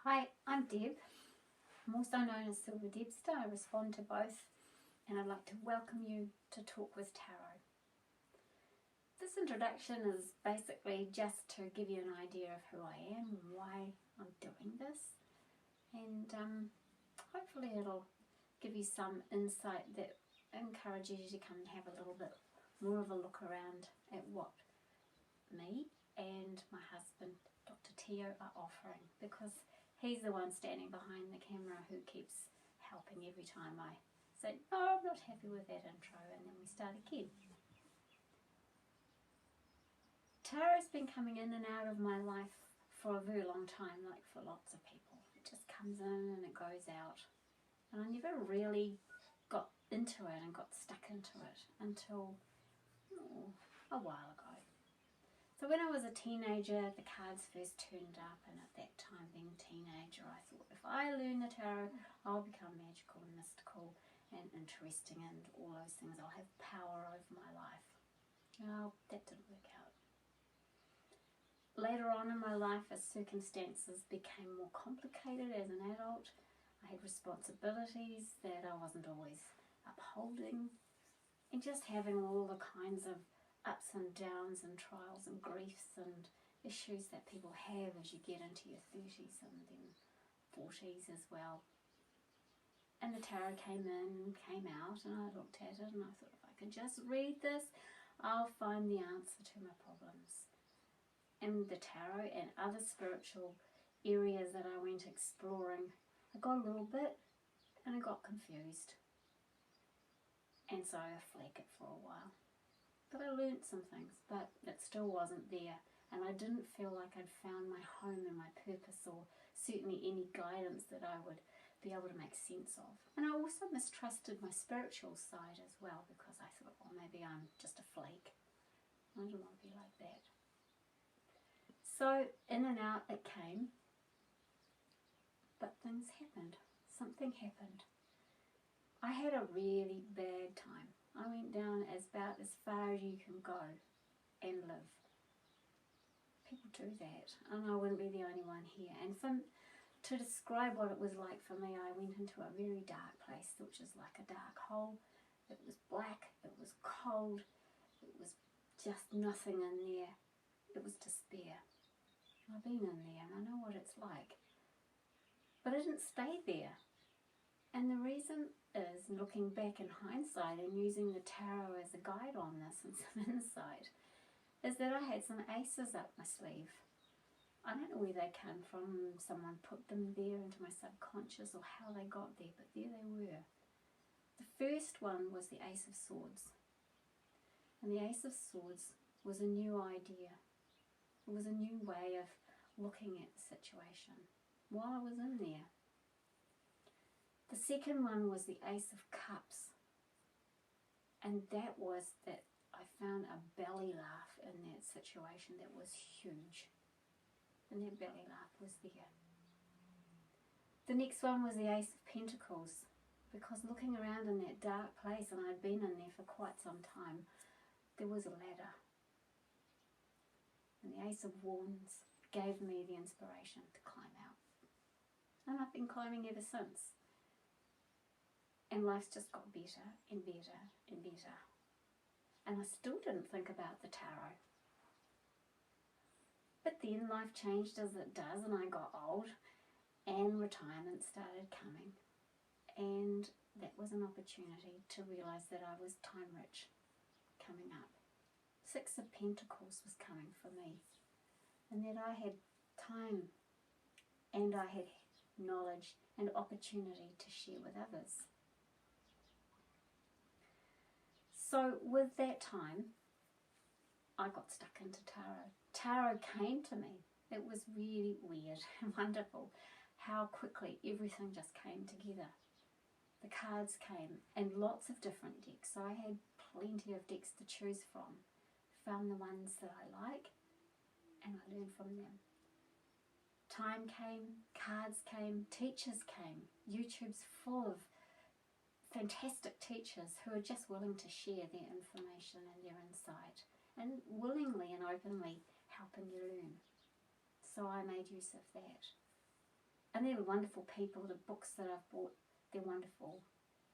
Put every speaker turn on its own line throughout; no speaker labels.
Hi, I'm Deb. I'm also known as Silver Debster. I respond to both, and I'd like to welcome you to Talk with Tarot. This introduction is basically just to give you an idea of who I am and why I'm doing this, and hopefully it'll give you some insight that encourages you to come and have a little bit more of a look around at what me and my husband, Dr. Teo, are offering, because he's the one standing behind the camera who keeps helping every time I say, oh, I'm not happy with that intro, and then we start again. Tarot's been coming in and out of my life for a very long time, like for lots of people. It just comes in and it goes out. And I never really got into it and got stuck into it until a while ago. So when I was a teenager, the cards first turned up, and at that time, being a teenager, I thought if I learn the tarot, I'll become magical and mystical and interesting and all those things. I'll have power over my life. Well, that didn't work out. Later on in my life, as circumstances became more complicated as an adult, I had responsibilities that I wasn't always upholding, and just having all the kinds of ups and downs and trials and griefs and issues that people have as you get into your 30s and then 40s as well. And the tarot came in, came out, and I looked at it and I thought, if I can just read this, I'll find the answer to my problems. And the tarot and other spiritual areas that I went exploring, I got a little bit and I got confused. And so I flagged it for a while. But I learnt some things, but it still wasn't there, and I didn't feel like I'd found my home and my purpose, or certainly any guidance that I would be able to make sense of. And I also mistrusted my spiritual side as well, because I thought, well, maybe I'm just a flake. I don't want to be like that. So in and out it came, but things happened. Something happened. I had a really bad time. I went down about as far as you can go and live. People do that, and I wouldn't be the only one here. And to describe what it was like for me, I went into a very dark place, which is like a dark hole. It was black, it was cold, it was just nothing in there. It was despair. I've been in there and I know what it's like. But I didn't stay there. And the reason is, looking back in hindsight and using the tarot as a guide on this and some insight, is that I had some aces up my sleeve. I don't know where they came from. Someone put them there into my subconscious, or how they got there, but there they were. The first one was the Ace of Swords. And the Ace of Swords was a new idea. It was a new way of looking at the situation while I was in there. The second one was the Ace of Cups, and that was that I found a belly laugh in that situation that was huge, and that belly laugh was there. The next one was the Ace of Pentacles, because looking around in that dark place, and I'd been in there for quite some time, there was a ladder. And the Ace of Wands gave me the inspiration to climb out. And I've been climbing ever since. And life's just got better and better and better. And I still didn't think about the tarot. But then life changed as it does, and I got old, and retirement started coming. And that was an opportunity to realise that I was time rich coming up. Six of Pentacles was coming for me. And that I had time, and I had knowledge and opportunity to share with others. So with that time, I got stuck into tarot. Tarot came to me. It was really weird and wonderful how quickly everything just came together. The cards came in lots of different decks, so I had plenty of decks to choose from. Found the ones that I like, and I learned from them. Time came, cards came, teachers came. YouTube's full of fantastic teachers who are just willing to share their information and their insight, and willingly and openly helping you learn. So I made use of that. And they're wonderful people. The books that I've bought, they're wonderful,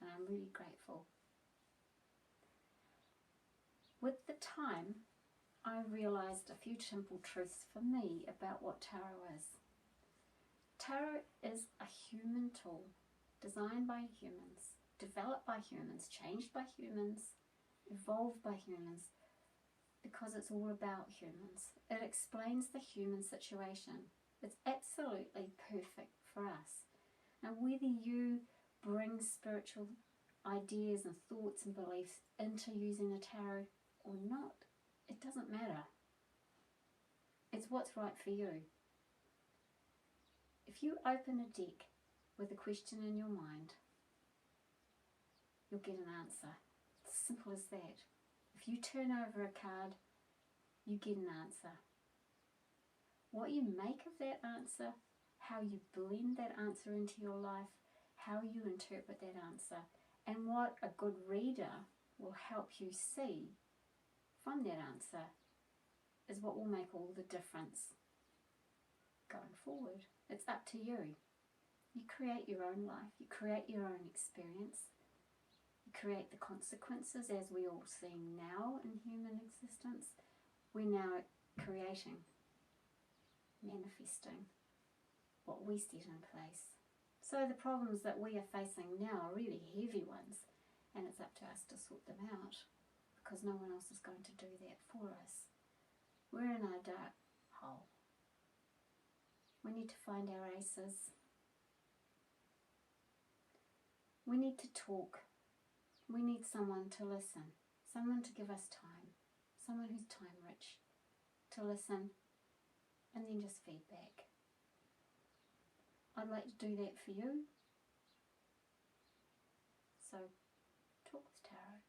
and I'm really grateful. With the time, I realised a few simple truths for me about what tarot is. Tarot is a human tool, designed by humans, developed by humans, changed by humans, evolved by humans, because it's all about humans. It explains the human situation. It's absolutely perfect for us. And whether you bring spiritual ideas and thoughts and beliefs into using the tarot or not, it doesn't matter. It's what's right for you. If you open a deck with a question in your mind, you'll get an answer. It's simple as that. If you turn over a card, you get an answer. What you make of that answer, how you blend that answer into your life, how you interpret that answer, and what a good reader will help you see from that answer is what will make all the difference going forward. It's up to you. You create your own life. You create your own experience. You create the consequences, as we all see now in human existence. We're now creating, manifesting what we set in place. So the problems that we are facing now are really heavy ones, and it's up to us to sort them out, because no one else is going to do that for us. We're in our dark hole. We need to find our aces. We need to talk. We need someone to listen, someone to give us time, someone who's time rich, to listen and then just feedback. I'd like to do that for you. So talk with Tarot.